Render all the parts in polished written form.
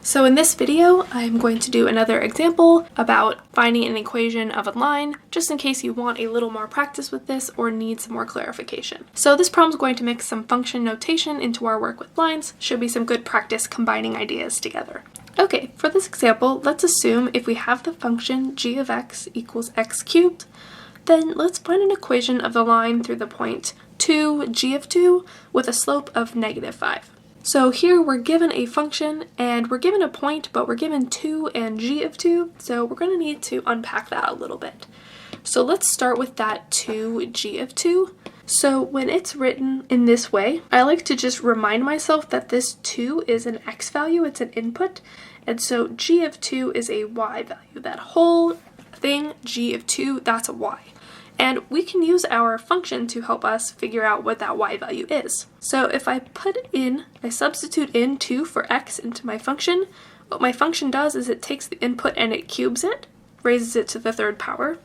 So in this video, I'm going to do another example about finding an equation of a line, just in case you want a little more practice with this or need some more clarification. So this problem is going to mix some function notation into our work with lines. Should be some good practice combining ideas together. Okay, for this example, let's assume if we have the function g of x equals x cubed, then let's find an equation of the line through the point 2, g of 2, with a slope of -5. So here we're given a function and we're given a point, but we're given 2 and g of 2, so we're going to need to unpack that a little bit. So let's start with that 2g of 2. So when it's written in this way, I like to just remind myself that this 2 is an x value, it's an input, and so g of 2 is a y value. That whole thing, g of 2, that's a y. And we can use our function to help us figure out what that y value is. So if I substitute in 2 for x into my function, what my function does is it takes the input and it cubes it, raises it to the third power.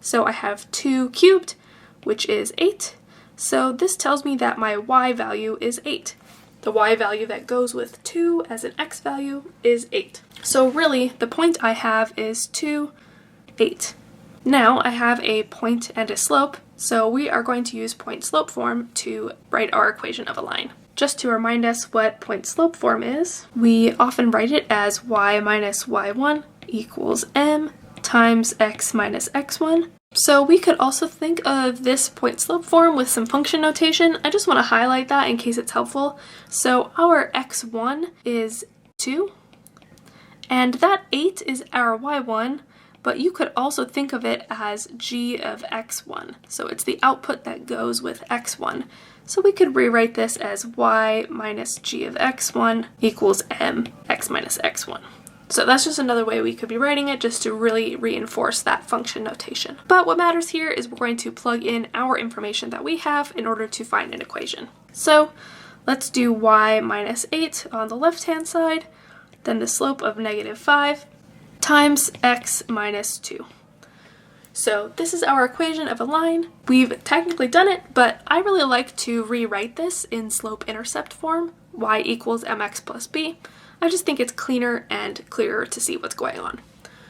So I have 2 cubed, which is 8. So this tells me that my y value is 8. The y value that goes with 2 as an x value is 8. So really, the point I have is 2, 8. Now I have a point and a slope, so we are going to use point-slope form to write our equation of a line. Just to remind us what point-slope form is, we often write it as y minus y1 equals m times x minus x1. So we could also think of this point-slope form with some function notation. I just want to highlight that in case it's helpful. So our x1 is 2, and that 8 is our y1, but you could also think of it as g of x1. So it's the output that goes with x1. So we could rewrite this as y minus g of x1 equals m x minus x1. So that's just another way we could be writing it, just to really reinforce that function notation. But what matters here is we're going to plug in our information that we have in order to find an equation. So let's do y minus 8 on the left-hand side, then the slope of -5, times x minus 2. So this is our equation of a line. We've technically done it, but I really like to rewrite this in slope-intercept form, y equals mx plus b. I just think it's cleaner and clearer to see what's going on.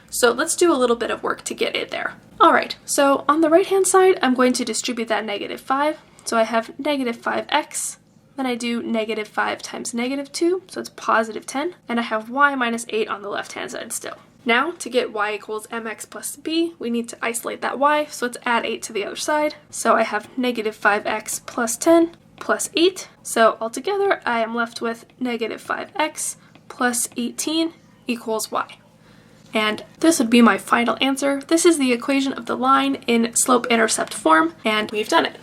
So let's do a little bit of work to get it there. Alright, so on the right-hand side, I'm going to distribute that -5. So I have -5x, then I do -5 times -2, so it's positive 10, and I have y minus 8 on the left-hand side still. Now, to get y equals mx plus b, we need to isolate that y, so let's add 8 to the other side. So I have -5x plus 10 plus 8, so altogether I am left with -5x plus 18 equals y. And this would be my final answer. This is the equation of the line in slope-intercept form, and we've done it.